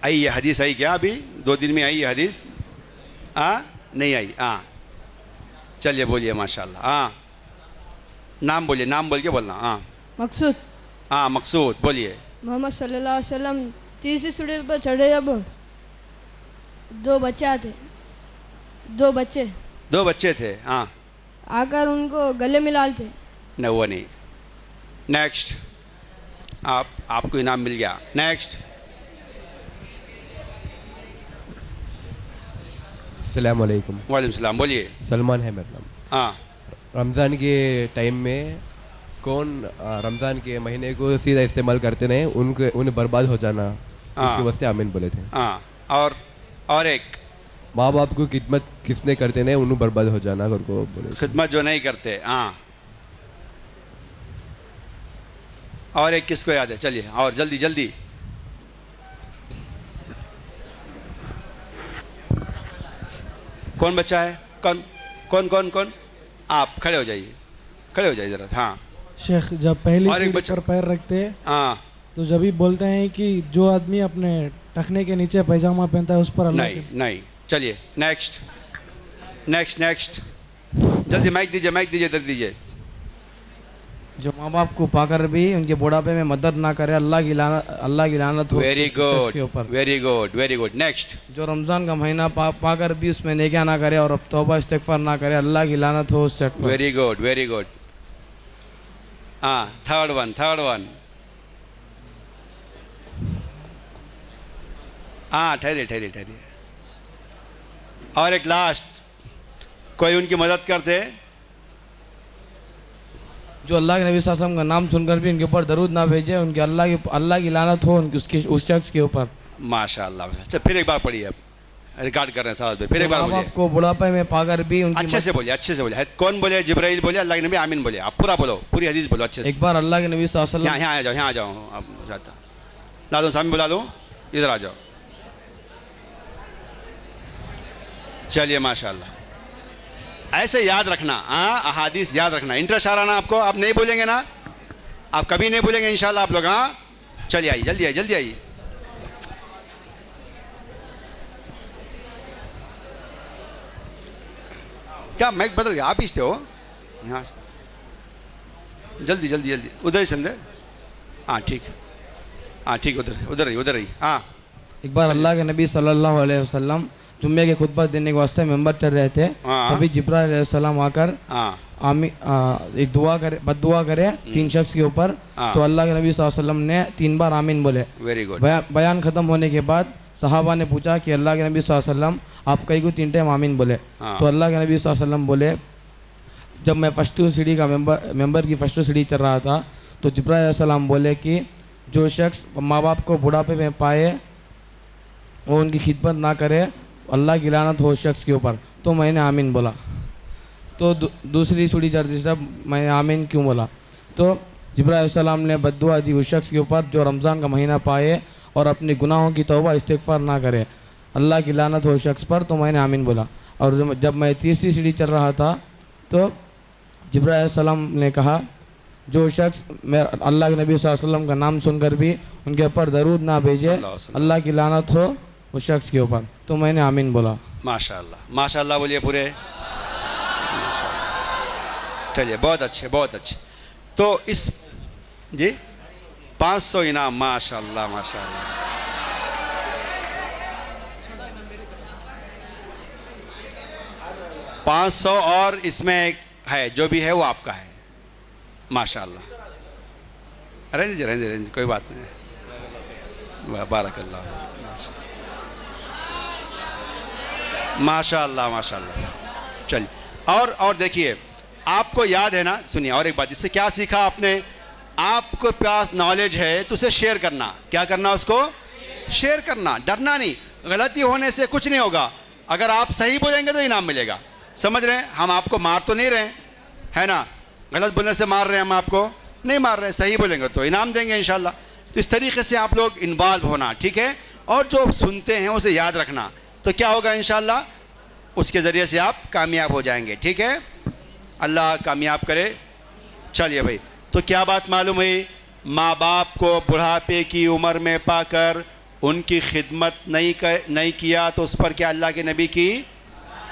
आई ये हदीस आई क्या? अभी 2 दिन में आई ये हदीस। नहीं आई? हाँ चलिए बोलिए माशाल्लाह। हाँ नाम बोलिए, नाम बोल के बोलना। हाँ मकसूद। हाँ मकसूद बोलिए। मोहम्मद सल्लल्लाहु अलैहि वसल्लम तीसरी सीढ़ी पर चढ़े जब दो बच्चे थे। हाँ आकर उनको गले मिला थे। न वो नहीं। नेक्स्ट, आपको इनाम मिल गया। नेक्स्ट। अस्सलाम वालेकुम। वालेकुम सलाम, बोलिए। सलमान है मेरा नाम। हाँ रमज़ान के टाइम में कौन रमज़ान के महीने को सीधा इस्तेमाल करते नहीं, उन्हें बर्बाद हो जाना, इसके वास्ते आमीन बोले थे। हाँ और एक माँ बाप को खिदमत किसने करते नहीं, उन्हें बर्बाद हो जाना को बोले। खिदमत जो नहीं करते। हाँ और एक किसको याद है? चलिए और जल्दी जल्दी। कौन बच्चा है? कौन? आप खड़े हो जाइए ज़रा। हाँ शेख, जब पहली सीढ़ी पर पैर रखते हैं हाँ तो जब भी बोलते हैं कि जो आदमी अपने टखने के नीचे पैजामा पहनता है उस पर अल्लाह नहीं। चलिए नेक्स्ट जल्दी माइक दीजिए इधर दीजिए। जो माँ बाप को पाकर भी उनके बुढ़ापे में मदद ना करे, अल्लाह की लानत हो। Very good. नेक्स्ट, जो रमज़ान का महीना पाकर भी उसमें नेकियां ना करे और अब तौबा इस्तिग़फ़ार ना करे, अल्लाह की लानत हो उससे। Very good. हाँ थर्ड वन। हाँ ठहरिए। और एक लास्ट, कोई उनकी मदद करते जो अल्लाह के नबी सल्लल्लाहु अलैहि वसल्लम का नाम सुनकर भी उनके ऊपर दरूद ना भेजे, उनके अल्लाह की लानत हो उस शख्स के ऊपर। माशाअल्लाह। अच्छा फिर एक बार पढ़िए, अब रिकॉर्ड कर रहे हैं साथ में। फिर एक बार बोलिए। आपको बुढ़ापे में पाकर भी उनकी अच्छे से बोलिए। कौन बोले? जिब्राइल बोले, अल्लाह के नबी आमीन बोले। आप पूरा बोलो, पूरी हदीस बोलो अच्छे से। एक बार अल्लाह के नबी सल्लल्लाहु अलैहि वसल्लम यहाँ आ जाओ। आप जाता ला दो, सामने बुला दो, इधर आ जाओ। चलिए माशाल्लाह, ऐसे याद रखना। हाँ अहादीस याद रखना। इंटरेस्ट आ रहा ना आपको? आप नहीं भूलेंगे ना? आप कभी नहीं भूलेंगे इंशाल्लाह आप लोग। हाँ चलिए आइए, जल्दी आइए। क्या माइक बदल गया? आप ही हो यहाँ? जल्दी उधर ही संदे। हाँ ठीक उधर ही। हाँ एक बार अल्लाह के नबी सल्लल्लाहु अलैहि वसल्लम जुम्मे के खुतबा देने के वास्ते मेंबर चल रहे थे। तभी जिब्राइल अलैहिस्सलाम आकर एक बद्दुआ करे 3 शख्स के ऊपर। तो अल्लाह के नबी सल्लल्लाहु अलैहि वसल्लम ने 3 बार आमीन बोले। Very good. बयान ख़त्म होने के बाद सहाबा ने पूछा कि अल्लाह के नबी सल्लल्लाहु अलैहि वसल्लम आप कई को 3 टाइम आमीन बोले? तो अल्लाह के नबी सल्लल्लाहु अलैहि वसल्लम बोले, जब मैं फर्स्ट सीढ़ी का मेंबर की फर्स्ट सीढ़ी चल रहा था तो जिब्राइल अलैहिस्सलाम बोले कि जो शख्स माँ बाप को बुढ़ापे में पाए वो उनकी खिदमत ना करे, अल्लाह की लानत हो शख्स के ऊपर। तो मैंने आमीन बोला। तो दूसरी सीढ़ी चढ़ती जब मैंने आमीन क्यों बोला? तो जिब्राइल अलैहिस्सलाम ने बद्दुआ दी उस शख्स के ऊपर जो रमज़ान का महीना पाए और अपने गुनाहों की तौबा इस्तिग़फ़ार ना करे, अल्लाह की लानत हो शख्स पर। तो मैंने आमीन बोला। और जब मैं तीसरी सीढ़ी चल रहा था तो जिब्राइल अलैहिस्सलाम ने कहा, जो शख्स मैं अल्लाह के नबी सल्लल्लाहु अलैहि वसल्लम का नाम सुनकर भी उनके ऊपर दरूद ना भेजे, अल्लाह की लानत हो उस शख्स के ऊपर। तो मैंने आमीन बोला। माशाल्लाह बोलिए पूरे। चलिए बहुत अच्छे। तो इस जी 500 इनाम। माशाल्लाह 500 और इसमें एक है जो भी है वो आपका है। माशाल्लाह। रहने दीजिए कोई बात नहीं। बारकल्लाह। माशाल्लाह। चलिए और देखिए, आपको याद है ना? सुनिए और एक बात, इससे क्या सीखा आपने? आपको पास नॉलेज है तो उसे शेयर करना। क्या करना? उसको शेयर करना। डरना नहीं। गलती होने से कुछ नहीं होगा। अगर आप सही बोलेंगे तो इनाम मिलेगा। समझ रहे हैं? हम आपको मार तो नहीं रहे है ना? गलत बोलने से मार रहे हैं? हम आपको नहीं मार रहे। सही बोलेंगे तो इनाम देंगे इंशाल्लाह। तो इस तरीके से आप लोग इन्वॉल्व होना, ठीक है? और जो सुनते हैं उसे याद रखना। तो क्या होगा इंशाल्लाह? उसके ज़रिए से आप कामयाब हो जाएंगे, ठीक है? अल्लाह कामयाब करे। चलिए भाई, तो क्या बात मालूम हुई? माँ बाप को बुढ़ापे की उम्र में पाकर उनकी खिदमत नहीं किया तो उस पर क्या अल्लाह के नबी की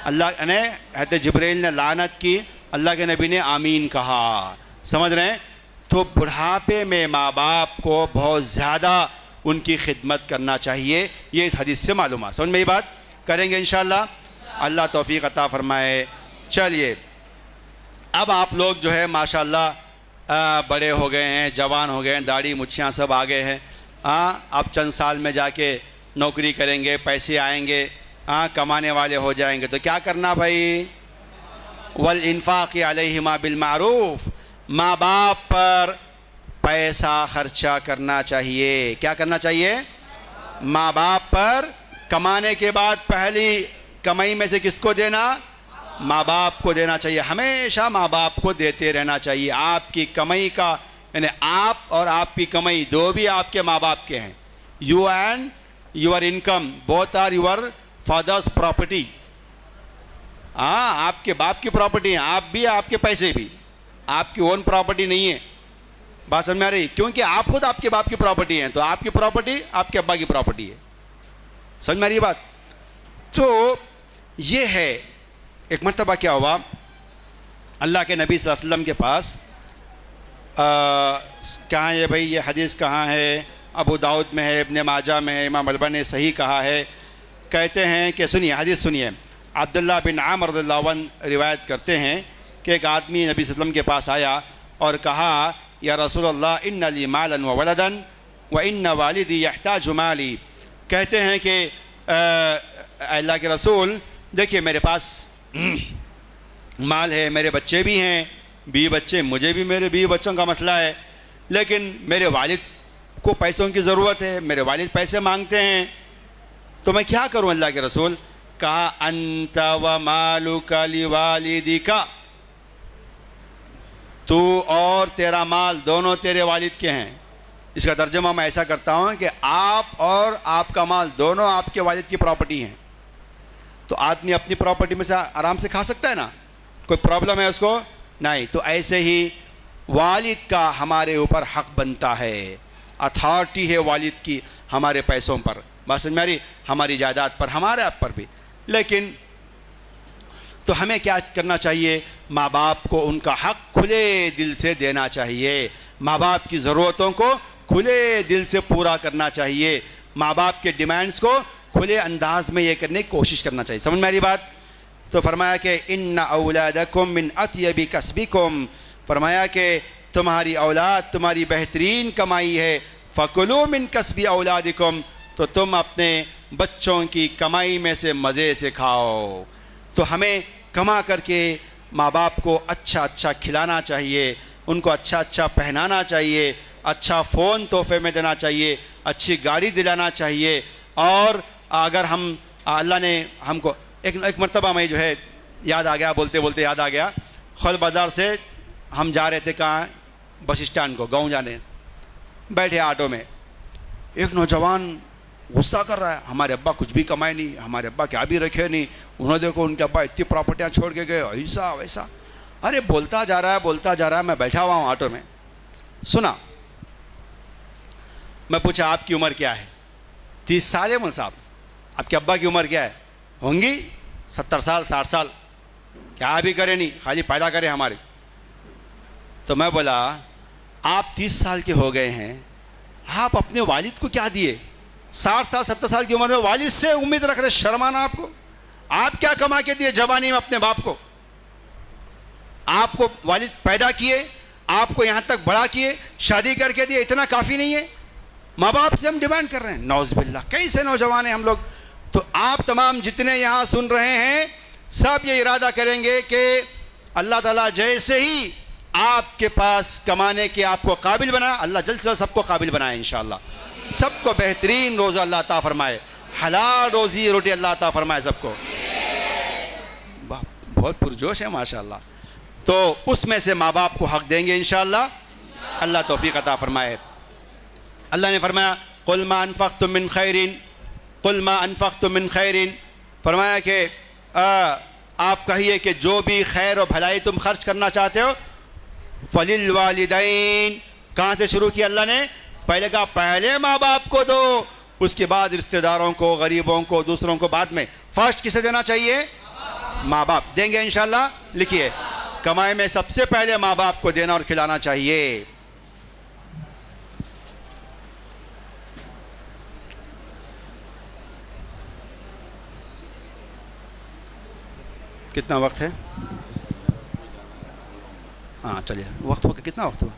अल्लाह ने हज़रत जिब्रील ने लानत की, अल्लाह के नबी ने आमीन कहा। समझ रहे हैं? तो बुढ़ापे में माँ बाप को बहुत ज़्यादा उनकी खिदमत करना चाहिए, ये इस हदीस से मालूम है। समझ में ये बात? करेंगे इंशाअल्लाह, अल्लाह तौफीक अता फरमाए। चलिए, अब आप लोग जो है माशाअल्लाह बड़े हो गए हैं, जवान हो गए हैं, दाढ़ी मुच्छियाँ सब आ गए हैं। अब चंद साल में जाके नौकरी करेंगे, पैसे आएंगे, कमाने वाले हो जाएंगे। तो क्या करना भाई? वल इन्फाक़ अलैहिमा बिल मारूफ़, माँ बाप पर पैसा खर्चा करना चाहिए। क्या करना चाहिए? माँ बाप पर कमाने के बाद पहली कमाई में से किसको देना? माँ बाप को देना चाहिए। हमेशा माँ बाप को देते रहना चाहिए। आपकी कमाई का, यानी आप और आपकी कमाई दो भी आपके माँ बाप के हैं। You and your income both are your father's property. आपके बाप की प्रॉपर्टी है, आप भी, आपके पैसे भी आपकी ओन प्रॉपर्टी नहीं है। बात समझ में आ रही? क्योंकि आप खुद आपके बाप की प्रॉपर्टी हैं, तो आपकी प्रॉपर्टी आपके अब्बा की प्रॉपर्टी है। समझ में आ रही बात? तो ये है। एक मर्तबा क्या हुआ, अल्लाह के नबी सल्लल्लाहु अलैहि वसल्लम के पास कहाँ है भाई ये हदीस, कहाँ है? अबू दाऊद में है, इब्ने माजा में है, इमाम अल्बानी ने सही कहा है। कहते हैं कि सुनिए हदीस सुनिए, अब्दुल्लाह बिन आमर रज़ियल्लाहु अन्हु रिवायत करते हैं कि एक आदमी नबी सल्लल्लाहु अलैहि वसल्लम के पास आया और कहा, या रसूलल्लाह इन्ना ली मालन व वलदन व इन्ना वालिदी यहताजु माली। कहते हैं कि अल्लाह के रसूल, देखिए मेरे पास माल है, मेरे बच्चे भी हैं, 20 बच्चे, मुझे भी मेरे 20 बच्चों का मसला है, लेकिन मेरे वालिद को पैसों की ज़रूरत है, मेरे वालिद पैसे मांगते हैं, तो मैं क्या करूं अल्लाह के रसूल? कहा अंत व मालुका लिवालिदिका, तू और तेरा माल दोनों तेरे वालिद के हैं। इसका तर्जुमा मैं ऐसा करता हूं कि आप और आपका माल दोनों आपके वालिद की प्रॉपर्टी हैं। तो आदमी अपनी प्रॉपर्टी में से आराम से खा सकता है ना, कोई प्रॉब्लम है उसको? नहीं। तो ऐसे ही वालिद का हमारे ऊपर हक बनता है, अथॉरिटी है वालिद की हमारे पैसों पर, बस मेरी हमारी जायदाद पर, हमारे आप पर भी। लेकिन तो हमें क्या करना चाहिए? माँ बाप को उनका हक खुले दिल से देना चाहिए, माँ बाप की ज़रूरतों को खुले दिल से पूरा करना चाहिए, माँ बाप के डिमांड्स को खुले अंदाज में ये करने की कोशिश करना चाहिए। समझ में आ रही बात? तो फरमाया कि इन्ना औलादकुम मिन अत्यबी कसबिकुम, फरमाया कि तुम्हारी औलाद तुम्हारी बेहतरीन कमाई है। फ़कुलू मिन कसबी औलादिकुम, तो तुम अपने बच्चों की कमाई में से मज़े से खाओ। तो हमें कमा करके माँ बाप को अच्छा अच्छा खिलाना चाहिए, उनको अच्छा अच्छा पहनाना चाहिए, अच्छा फ़ोन तोहफे में देना चाहिए, अच्छी गाड़ी दिलाना चाहिए। और अगर हम अल्लाह ने हमको एक मरतबा में जो है याद आ गया, बोलते बोलते याद आ गया, खल बाज़ार से हम जा रहे थे कहाँ, बस स्टैंड को, गाँव जाने, बैठे ऑटो में, एक नौजवान गुस्सा कर रहा है, हमारे अब्बा कुछ भी कमाए नहीं, हमारे अब्बा क्या भी रखे नहीं, उन्होंने देखो उनके अब्बा इतनी प्रॉपर्टियाँ छोड़ के गए, ऐसा वैसा। अरे बोलता जा रहा है, बोलता जा रहा है। मैं बैठा हुआ हूँ ऑटो में, सुना। मैं पूछा आपकी उम्र क्या है? 30 साल है मौलवी साहब। आपके अब्बा की उम्र क्या है? होंगी 70 साल 60 साल। क्या भी करे नहीं, खाली पैदा करे हमारे। तो मैं बोला आप 30 साल के हो गए हैं, आप अपने वालिद को क्या दिए? 60 साल 70 साल की उम्र में वालिद से उम्मीद रख रहे, शर्माना आपको? आप क्या कमा के दिए जवानी में अपने बाप को? आपको वालिद पैदा किए, आपको यहाँ तक बड़ा किए, शादी करके दिए, इतना काफ़ी नहीं है? माँ बाप से हम डिमांड कर रहे हैं, नौज़बिल्लाह। कैसे नौजवान हैं हम लोग। तो आप तमाम जितने यहाँ सुन रहे हैं सब ये इरादा करेंगे कि अल्लाह ताला जैसे ही आपके पास कमाने के आपको काबिल बना, अल्लाह जल्द से जल्द सबको काबिल बनाए इंशाअल्लाह। सबको बेहतरीन रोज़ा अल्लाह अता फरमाए, हलाल रोज़ी रोटी अल्लाह अता फरमाए सबको। बहुत पुरजोश है माशाअल्लाह। तो उसमें से माँ बाप को हक देंगे इंशाअल्लाह, अल्लाह तौफीक अता फरमाए। अल्लाह ने फरमाया कुल मा अनफ़क़्तुम मिन खैरिन, कुल मा अनफ़क़्तुम मिन खैरिन, फरमाया कि आप कहिए कि जो भी खैर और भलाई तुम खर्च करना चाहते हो, फलिल वालिदैन। कहाँ से शुरू किया अल्लाह ने? पहले कहा पहले माँ बाप को दो, उसके बाद रिश्तेदारों को, गरीबों को, दूसरों को बाद में। फर्स्ट किसे देना चाहिए? माँ बाप देंगे इंशाल्लाह। लिखिए, कमाई में सबसे पहले माँ बाप को देना और खिलाना चाहिए। कितना वक्त है? हाँ चलिए, वक्त हो गया। कितना वक्त हुआ?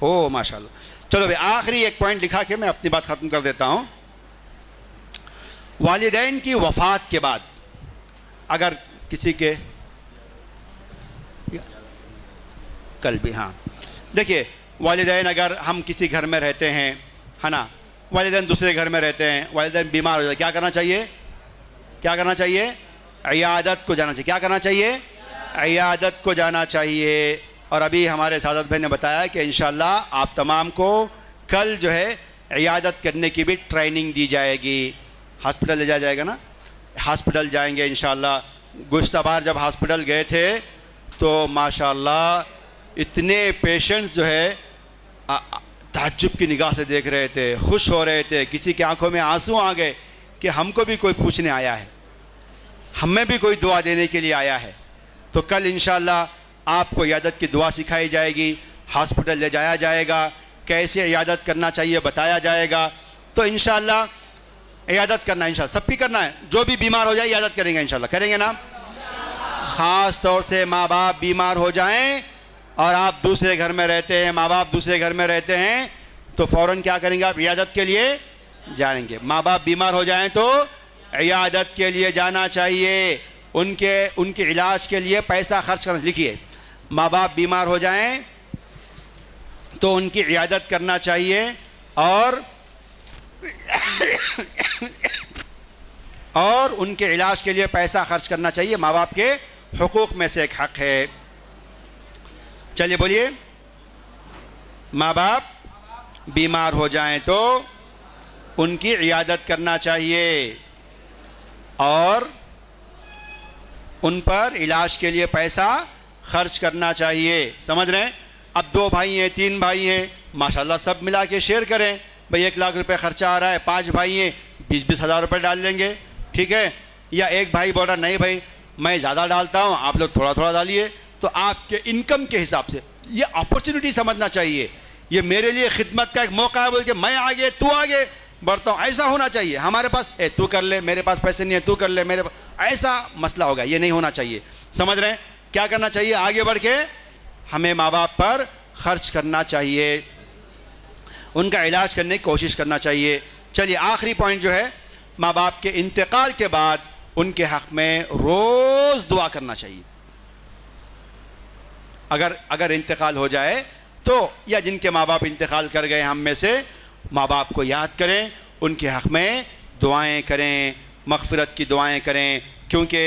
ओ माशाल्लाह। चलो भाई, आखिरी एक पॉइंट लिखा के मैं अपनी बात ख़त्म कर देता हूँ। वालिदैन की वफ़ात के बाद अगर किसी के कल भी, हाँ देखिए, वालिदैन अगर हम किसी घर में रहते हैं, है ना, वालिदैन दूसरे घर में रहते हैं, वालिदैन बीमार हो जाए, क्या करना चाहिए? क्या करना चाहिए? इयादत को जाना चाहिए। क्या करना चाहिए? इयादत को जाना चाहिए। और अभी हमारे सादत भाई ने बताया कि इंशाल्लाह आप तमाम को कल जो है इयादत करने की भी ट्रेनिंग दी जाएगी। हॉस्पिटल ले जाया जाएगा ना, हॉस्पिटल जाएंगे इंशाल्लाह। गुज़श्ता बार जब हॉस्पिटल गए थे तो माशाल्लाह इतने पेशेंट्स जो है ताज्जुब की निगाह से देख रहे थे, खुश हो रहे थे, किसी की आंखों में आंसू आ गए कि हमको भी कोई पूछने आया है, हमें भी कोई दुआ देने के लिए आया है। तो कल इंशाल्लाह आपको इयादत की दुआ सिखाई जाएगी, हॉस्पिटल ले जाया जाएगा, कैसे इयादत करना चाहिए बताया जाएगा। तो इंशाल्लाह इयादत करना, इंशाल्लाह सबकी करना है। जो भी बीमार हो जाए इयादत करेंगे इंशाल्लाह, करेंगे ना। ख़ास तौर से माँ बाप बीमार हो जाएं और आप दूसरे घर में रहते हैं, माँ बाप दूसरे घर में रहते हैं, तो फ़ौरन क्या करेंगे आप? इयादत के लिए जाएंगे। माँ बाप बीमार हो जाएं तो इयादत के लिए जाना चाहिए, उनके इलाज के लिए पैसा खर्च करना। लिखिए, माँ बाप बीमार हो जाएं तो उनकी इयादत करना चाहिए और उनके इलाज के लिए पैसा खर्च करना चाहिए। माँ बाप के हुकूक में से एक हक़ है। चलिए बोलिए, माँ बाप बीमार हो जाएं तो उनकी इयादत करना चाहिए और उन पर इलाज के लिए पैसा खर्च करना चाहिए। समझ रहे हैं? अब 2 भाई हैं, 3 भाई हैं, माशाल्लाह सब मिला के शेयर करें। भाई 1 लाख रुपए खर्चा आ रहा है, 5 भाई हैं, 20-20 हज़ार रुपये डाल लेंगे, ठीक है। या एक भाई बोल रहा नहीं भाई मैं ज़्यादा डालता हूँ, आप लोग थोड़ा थोड़ा डालिए। तो आपके इनकम के हिसाब से ये अपॉर्चुनिटी समझना चाहिए, ये मेरे लिए खिदमत का एक मौका है बोल के मैं आगे तू आगे बढ़ता हूँ, ऐसा होना चाहिए। हमारे पास तू कर ले, मेरे पास पैसे नहीं है तू कर ले, मेरे पास, ऐसा मसला होगा, ये नहीं होना चाहिए। समझ रहे हैं? क्या करना चाहिए? आगे बढ़ के हमें माँ बाप पर खर्च करना चाहिए, उनका इलाज करने की कोशिश करना चाहिए। चलिए आखिरी पॉइंट जो है, माँ बाप के इंतकाल के बाद उनके हक़ में रोज़ दुआ करना चाहिए। अगर इंतकाल हो जाए तो, या जिनके माँ बाप इंतकाल कर गए हम में से, माँ बाप को याद करें, उनके हक़ में दुआएं करें, मग़फ़िरत की दुआएं करें। क्योंकि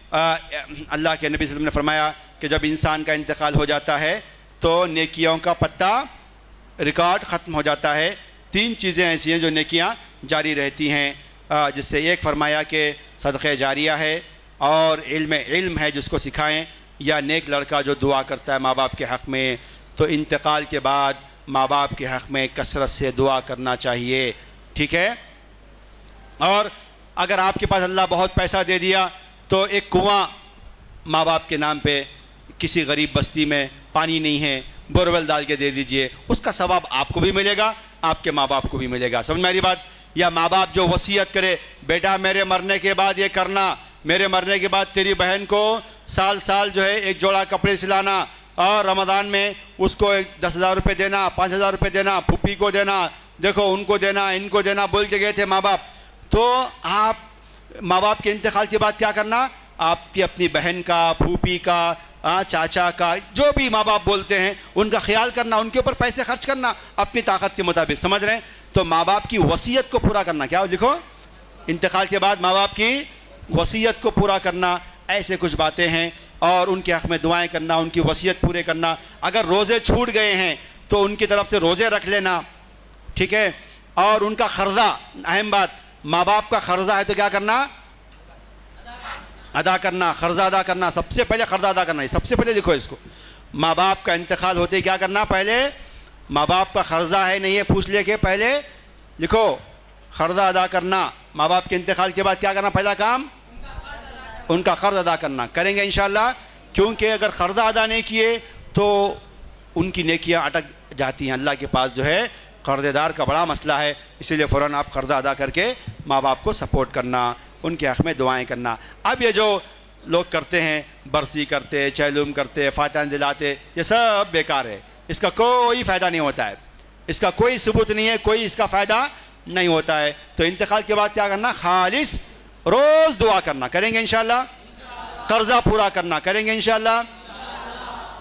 अल्लाह के नबी सल्लल्लाहु अलैहि वसल्लम ने फरमाया कि जब इंसान का इंतकाल हो जाता है तो नेकियों का पत्ता रिकॉर्ड ख़त्म हो जाता है। 3 चीज़ें ऐसी हैं जो नेकियां जारी रहती हैं, जिससे एक फरमाया कि सदक़े जारिया है और इल्म है जिसको सिखाएं, या नेक लड़का जो दुआ करता है माँ बाप के हक़ में। तो इंतकाल के बाद माँ बाप के हक़ में कसरत से दुआ करना चाहिए, ठीक है। और अगर आपके पास अल्लाह बहुत पैसा दे दिया तो एक कुआं माँ बाप के नाम पे किसी गरीब बस्ती में पानी नहीं है, बोरवेल डाल के दे दीजिए, उसका सवाब आपको भी मिलेगा, आपके माँ बाप को भी मिलेगा। समझ मेरी बात? या माँ बाप जो वसीयत करे, बेटा मेरे मरने के बाद ये करना, मेरे मरने के बाद तेरी बहन को साल साल जो है 1 जोड़ा कपड़े सिलाना और रमज़ान में उसको 10,000 रुपये देना, 5,000 रुपये देना, फूफी को देना, देखो उनको देना, इनको देना, बोल के गए थे माँ बाप। तो आप माँ बाप के इंतकाल के बाद क्या करना? आपकी अपनी बहन का, फूफी का, चाचा का, जो भी माँ बाप बोलते हैं उनका ख्याल करना, उनके ऊपर पैसे खर्च करना अपनी ताकत के मुताबिक। समझ रहे हैं? तो माँ बाप की वसीयत को पूरा करना, क्या लिखो, इंतकाल के बाद माँ बाप की वसीयत को पूरा करना, ऐसे कुछ बातें हैं। और उनके हक़ में दुआएं करना, उनकी वसीयत पूरे करना। अगर रोज़े छूट गए हैं तो उनकी तरफ से रोज़े रख लेना, ठीक है। और उनका क़र्ज़ा, अहम बात, माँ बाप का क़र्ज़ा है तो क्या करना? अदा करना, क़र्ज़ा अदा करना। सबसे पहले क़र्ज़ा अदा करना है, सबसे पहले लिखो इसको। माँ बाप का इंतकाल होते ही क्या करना? पहले माँ बाप का क़र्ज़ा है नहीं है पूछ ले के पहले लिखो क़र्ज़ा अदा करना। माँ बाप के इंतकाल के बाद क्या करना? पहला काम उनका क़र्ज़ अदा करना करेंगे इंशाअल्लाह, क्योंकि अगर क़र्ज़ अदा नहीं किए तो उनकी नेकियां अटक जाती हैं। अल्लाह के पास जो है कर्ज़ेदार का बड़ा मसला है, इसीलिए फ़ौरन आप क़र्ज़ अदा करके माँ बाप को सपोर्ट करना, उनके हक़ में दुआएं करना। अब ये जो लोग करते हैं, बरसी करते, चैलूम करते, फ़ातिहा दिलाते, ये सब बेकार है, इसका कोई फ़ायदा नहीं होता है, इसका कोई सबूत नहीं है, कोई इसका फ़ायदा नहीं होता है। तो इंतकाल के बाद क्या करना, खालिस रोज़ दुआ करना करेंगे इंशाअल्लाह, कर्ज़ा पूरा करना करेंगे इंशाअल्लाह,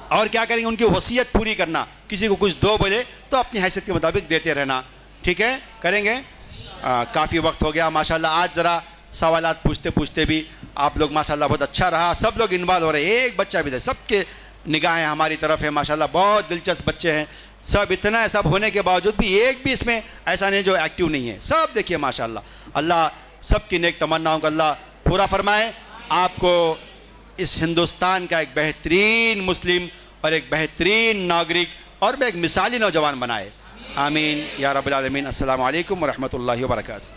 और क्या करेंगे उनकी वसीयत पूरी करना, किसी को कुछ दो बोले तो अपनी हैसियत के मुताबिक देते रहना, ठीक है, करेंगे। काफ़ी वक्त हो गया माशाल्लाह, आज ज़रा सवालात पूछते पूछते भी आप लोग माशाल्लाह बहुत अच्छा रहा, सब लोग इन्वॉल्व हो रहे हैं, एक बच्चा भी, सबके निगाहें हमारी तरफ है माशाल्लाह, बहुत दिलचस्प बच्चे हैं सब, इतना सब होने के बावजूद भी एक भी इसमें ऐसा नहीं जो एक्टिव नहीं है, सब देखिए माशाल्लाह। अल्लाह सबकी नेक तमन्नाओं को अल्लाह पूरा फरमाए, आपको इस हिंदुस्तान का एक बेहतरीन मुस्लिम और एक बेहतरीन नागरिक और एक मिसाली नौजवान बनाए, आमीन या रब्बिल आलमीन। अस्सलामु अलैकुम व रहमतुल्लाहि व बरकातुहू।